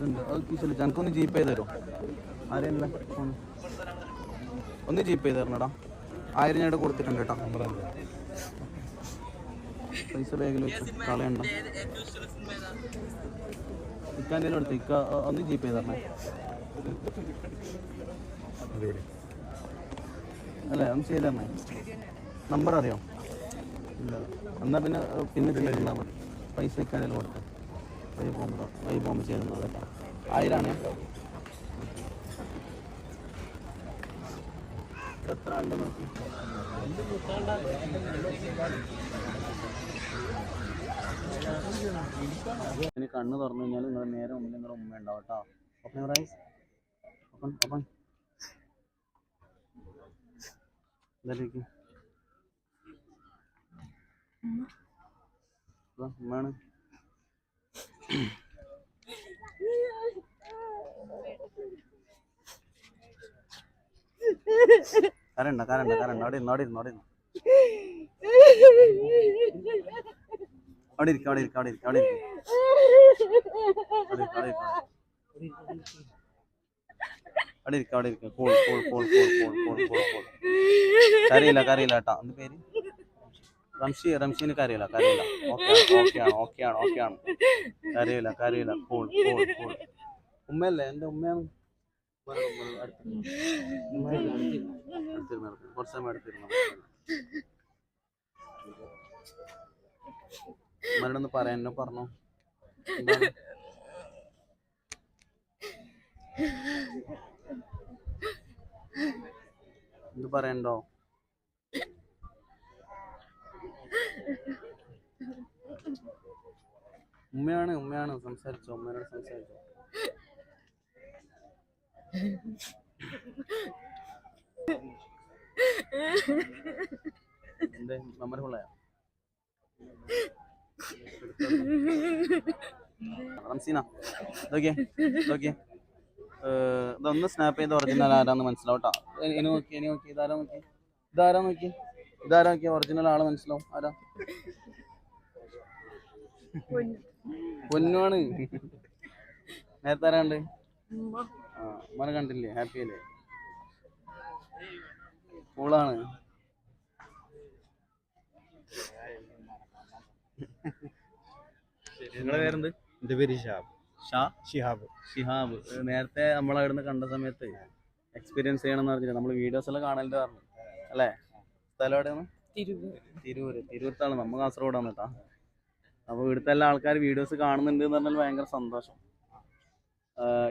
ഞങ്ങൾക്കൊന്ന് jeep ചെയ്ത് തരുമോ? ആരെയല്ല ഒന്ന് ജീപ്പ് ചെയ്ത് തരണടാ. 1000 ഞാൻ കൊടുത്തിട്ടുണ്ട് കേട്ടോ. പൈസ ബാഗിൽ വെച്ച് കളയണ്ട. ഇക്ക എന്തെങ്കിലും എടുത്ത് ഇക്ക ഒന്ന് ജീപ്പ് ചെയ്ത് തരണേ. അല്ലേ ഒന്ന് ചെയ്ത് തരണേ. നമ്പർ അറിയോ? ഇല്ല. എന്നാൽ പിന്നെ തന്നാൽ മതി. പൈസ ഇക്കാനും കൊടുത്ത് വൈ പോകുമ്പോൾ ചെയ്യുന്നത് കേട്ടോ. 1000 എത്ര ആളുണ്ട് നോക്കി. ഇനി കണ്ണ് തുറന്നു കഴിഞ്ഞാൽ നിങ്ങൾ നേരെ മുമ്പിൽ നിങ്ങളുടെ ഉമ്മ ഉണ്ടാവും കേട്ടോ. Open rice open open. എന്തായാലും ഉമ്മയാണ്. കരണ്ട കരണ്ട കരണ്ട. അവിടെ ഇരുന്നു അവിടെ ഇരുന്നു അവിടെ ഇരുന്നു അവിടെ ഇരിക്കും അവിടെ ഇരിക്കും അവിടെ ഇരിക്കും അവിടെ ഇരിക്കും അവിടെ ഇരിക്കും അവിടെ ഇരിക്കും. Call call call call call call call call. കരയില്ല കരയില്ല കേട്ടോ. എന്ത് പേര്? റംഷീന് കരയില്ല കരയില്ല. ഓക്കെയാണ് ഓക്കെയാണ് ഓക്കെയാണ്. കരയില്ല കരയില്ല. Call call call. ഉമ്മയല്ലേ? എൻ്റെ ഉമ്മയാണ്. കുറച്ച് സമയം എടുത്തിരുന്നു. ഉമ്മനോടൊന്ന് പറയാൻ എന്നെ പറഞ്ഞോ. എന്ത് പറയണ്ടോ? ഉമ്മയാണ് ഉമ്മയാണ്. സംസാരിച്ചോ? ഉമ്മയോട് സംസാരിച്ചോ? എന്തേ നമ്പർ ഫുള്ളായോ? റംസീന ഇതൊക്കെ ഇതൊക്കെ ഇതൊന്ന് സ്നാപ്പ് ചെയ്ത് ഒറിജിനൽ ആരാന്ന് മനസ്സിലാവും കേട്ടോ. ഇനി നോക്കി ഇനി നോക്കി. ഇതാരാ നോക്കി ഇതാരാ നോക്കി ഇതാരാ നോക്കിയ ഒറിജിനൽ ആള് മനസ്സിലാവും. ആരാ? പൊന്നുമാണ്. നേരത്തെ ആരാണ്ട്? ആ ഉമ്മനെ കണ്ടില്ലേ? ഹാപ്പി അല്ലേ? കൂളാണ്. നിങ്ങളെ പേരെന്ത്? എൻ്റെ പേര് ഷിഹാബ്. ഷിഹാബ്. നേരത്തെ നമ്മളവിടുന്ന് കണ്ട സമയത്ത് എക്സ്പീരിയൻസ് ചെയ്യണമെന്ന് പറഞ്ഞില്ല. നമ്മൾ വീഡിയോസ് എല്ലാം കാണലുണ്ട് പറഞ്ഞു അല്ലേ? സ്ഥലം എവിടെയാണ്? തിരൂരത്താണ്. നമ്മൾ കാസർഗോഡാണ് കേട്ടോ. അപ്പോൾ ഇവിടുത്തെ എല്ലാ ആൾക്കാർ വീഡിയോസ് കാണുന്നുണ്ട് എന്ന് പറഞ്ഞാൽ ഭയങ്കര സന്തോഷം.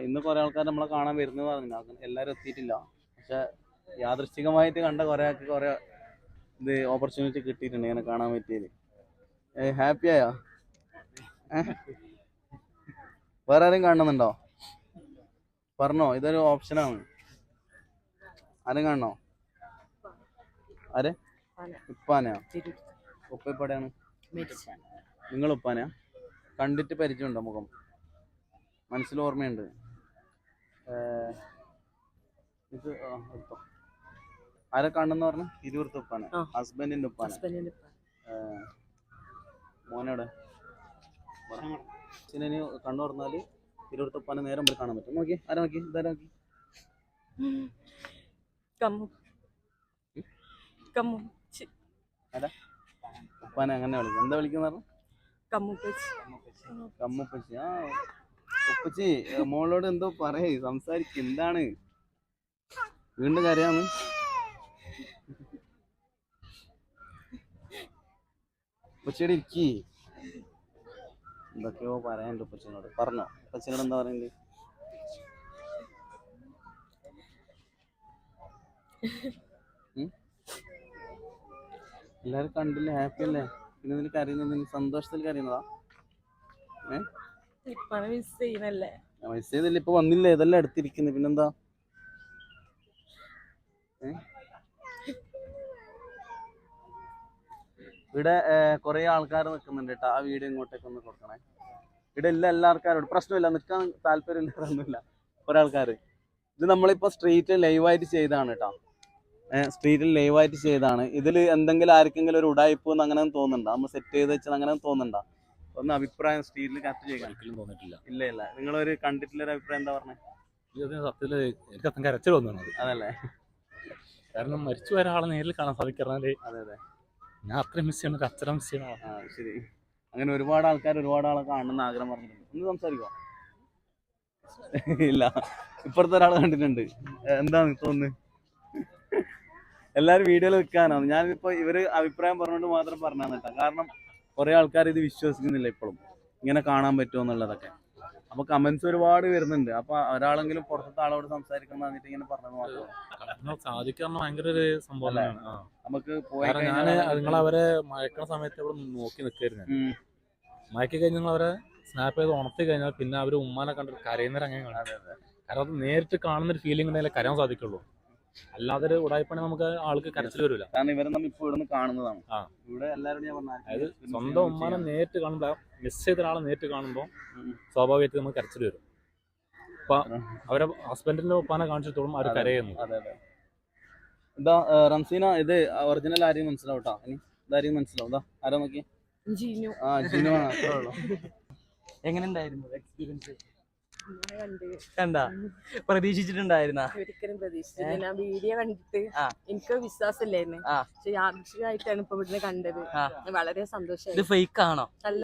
ഇന്ന് കുറേ ആൾക്കാർ നമ്മളെ കാണാൻ വരുന്നത് പറഞ്ഞില്ല. എല്ലാവരും എത്തിയിട്ടില്ല. പക്ഷെ യാദൃശ്ചികമായിട്ട് കണ്ട കുറേ ആൾക്ക് കുറേ ഇത് ഓപ്പർച്യൂണിറ്റി കിട്ടിയിട്ടുണ്ട് ഇങ്ങനെ കാണാൻ പറ്റിയത്. ഹാപ്പിയായോ? വേറെ ആരും കാണുന്നുണ്ടോ? പറഞ്ഞോ. ഇതൊരു ഓപ്ഷനാണ്. ആരും കാണണോ? ആരെ? ഉപ്പാനയാ? ഉപ്പ ഇപ്പടെയാണ്? നിങ്ങൾ ഉപ്പാനയാ? കണ്ടിട്ട് പരിചയമുണ്ടോ? മുഖം മനസ്സിൽ ഓർമ്മയുണ്ട്? ഇത് എടുത്തോ. ആരെ കാണുന്നെന്ന് പറഞ്ഞു? തിരൂർത്തെ ഉപ്പാന. ഹസ്ബൻഡിന്റെ ഉപ്പാന. മോനോടെ അച്ഛനെ കണ്ണു തുറന്നാല് തിരൂർത്തെ ഉപ്പാനെ നേരം പോയി കാണാൻ പറ്റും. നോക്കി ആരാ നോക്കി? ഇതാരാ നോക്കി? ഉപ്പാനെ അങ്ങനെ വിളിക്കും. എന്താ വിളിക്കുന്ന പറഞ്ഞു? കമ്മുപ്പച്ചി. ആ ഉപ്പച്ചി മോളോട് എന്തോ പറയേ, സംസാരിക്കും. എന്താണ് വീണ്ടും കരയാന്ന്? ഉപ്പച്ചിയുടെ ഇരിക്കി. എന്തൊക്കെയോ പറയാനുണ്ട് ഉപ്പച്ചിനോട്. പറഞ്ഞോ? ഉപ്പച്ചിനോട് എന്താ പറയുന്നത്? എല്ലാരും കണ്ടില്ലേ? ഹാപ്പി അല്ലേ? പിന്നെ ഇതിന് കരയുന്നത് സന്തോഷത്തിൽ കരയുന്നതാ? മിസ് ചെയ്തില്ല. ഇപ്പൊ വന്നില്ലേ? ഇതെല്ലാം എടുത്തിരിക്കുന്നത്. പിന്നെന്താ? ഇവിടെ കുറെ ആൾക്കാർ നിൽക്കുന്നുണ്ട് കേട്ടോ. ആ വീഡിയോ ഇങ്ങോട്ടേക്ക് ഒന്ന് കൊടുക്കണേ. ഇവിടെ ഇല്ല എല്ലാ ആൾക്കാരോട് പ്രശ്നമില്ല. നിൽക്കാൻ താല്പര്യമില്ലാതൊന്നുമില്ല ഒരാൾക്കാർ. ഇത് നമ്മളിപ്പോൾ സ്ട്രീറ്റിൽ ലൈവായിട്ട് ചെയ്തതാണ് കേട്ടോ. സ്ട്രീറ്റിൽ ലൈവായിട്ട് ചെയ്തതാണ്. ഇതിൽ എന്തെങ്കിലും ആർക്കെങ്കിലും ഒരു ഉടായ്പ എന്ന് അങ്ങനെ തോന്നുന്നുണ്ടോ? നമ്മൾ സെറ്റ് ചെയ്ത് വെച്ചത് അങ്ങനെ തോന്നുന്നുണ്ടോ? ഒന്ന് അഭിപ്രായം സ്ത്രീയിൽ കത്ത് ചെയ്യാൻ ഒരിക്കലും തോന്നിയിട്ടില്ല. ഇല്ല ഇല്ല നിങ്ങളൊരു കണ്ടിട്ടുള്ളൊരു അഭിപ്രായം എന്താ പറഞ്ഞത്? ഇതിന് സത്യത്തിൽ എനിക്ക് അത്തം കരച്ചിൽ തോന്നുന്നത്. അതല്ലേ? കാരണം മരിച്ചു പോയ ഒരാളെ നേരിൽ കാണാൻ സാധിക്കാറ് അതെ അതെ. ഞാൻ അത്രയും മിസ് ചെയ്യണം, ഒരു അച്ഛനെ മിസ് ചെയ്യണം. ആ ശരി. അങ്ങനെ ഒരുപാട് ആൾക്കാർ ഒരുപാട് ആളെ കാണണമെന്ന് ആഗ്രഹം പറഞ്ഞിട്ടുണ്ട്. ഒന്ന് സംസാരിക്കോ? ഇല്ല, ഇപ്പുറത്തെ ഒരാൾ കണ്ടിട്ടുണ്ട്. എന്താണ് തോന്നുന്നത്? എല്ലാവരും വീഡിയോയിൽ വെക്കാനാണ്. ഞാനിപ്പോ ഇവര് അഭിപ്രായം പറഞ്ഞുകൊണ്ട് മാത്രം പറഞ്ഞാൽ കേട്ടോ. കാരണം കുറെ ആൾക്കാർ ഇത് വിശ്വസിക്കുന്നില്ല ഇപ്പോഴും ഇങ്ങനെ കാണാൻ പറ്റുമോ എന്നുള്ളതൊക്കെ. അപ്പൊ കമന്റ്സ് ഒരുപാട് വരുന്നുണ്ട്. അപ്പൊ ഒരാളെങ്കിലും പുറത്തെ ആളോട് സംസാരിക്കണം എന്നിട്ട് ഇങ്ങനെ പറഞ്ഞത് മാത്രമേ സാധിക്കാൻ ഭയങ്കര ഒരു സംഭവം തന്നെയാണ്. നമുക്ക് പോയി കാരണം ഞാൻ നിങ്ങളവരെ മയക്കണ സമയത്ത് ഇവിടെ നോക്കി നിൽക്കായിരുന്നു. മയക്കി കഴിഞ്ഞ് നിങ്ങൾ അവരെ സ്നാപ്പ് ചെയ്ത് ഉണർത്തി കഴിഞ്ഞാൽ പിന്നെ അവർ ഉമ്മാനെ കണ്ടിട്ട് കരയുന്നവർ അങ്ങനെ കാണാം. കാരണം അത് നേരിട്ട് കാണുന്ന ഒരു ഫീലിംഗ് ഉണ്ടെങ്കിൽ കരയാൻ സാധിക്കുള്ളൂ. അല്ലാതെ ഒരു ഉടായ്പണി നമുക്ക് ആൾക്ക് കരച്ചിൽ വരില്ല. കാരണം ഇവരെ നമ്മൾ ഇപ്പോൾ ഇവിടെ കാണുന്നതാണ്. ആ ഇവിടെ എല്ലാവരും ഞാൻ പറഞ്ഞു അതായത് സ്വന്തം ഉമ്മാനെ നേരിട്ട് കാണുമ്പോൾ, മിസ് ചെയ്ത ഒരാളെ നേരിട്ട് കാണുമ്പോൾ സ്വാഭാവികമായിട്ട് നമുക്ക് കരച്ചിൽ വരും. അപ്പൊ അവരെ ഹസ്ബൻഡിന്റെ ഉപ്പാനെ കാണിച്ചിടത്തോളം അവർ കരയുന്നു. അതെ അതെ. ഇതാ റംസീന, ഇത് ഒറിജിനൽ ആരെയും മനസ്സിലാവും കേട്ടോ. ഇനി ഇതാരെയും മനസ്സിലാവും. ഇതാ ആരാ നോക്കി? ജിനു. ആ ജിനു ആണ്. അത്രേ ഉള്ളൂ. എങ്ങനെ ഉണ്ടായിരുന്നു എക്സ്പീരിയൻസ്? കണ്ടാ പ്രതീക്ഷിച്ചിട്ടുണ്ടായിരുന്ന? ഒരിക്കലും പ്രതീക്ഷിച്ചില്ല. ഞാൻ വീഡിയോ കണ്ടിട്ട് എനിക്ക് വിശ്വാസമില്ലായിരുന്നു. പക്ഷെ യാദൃശ്ചികമായിട്ടാണ് ഇപ്പൊ ഇവിടുന്ന് കണ്ടത്. വളരെ സന്തോഷമായി. ഇത് ഫേക്ക് ആണോ?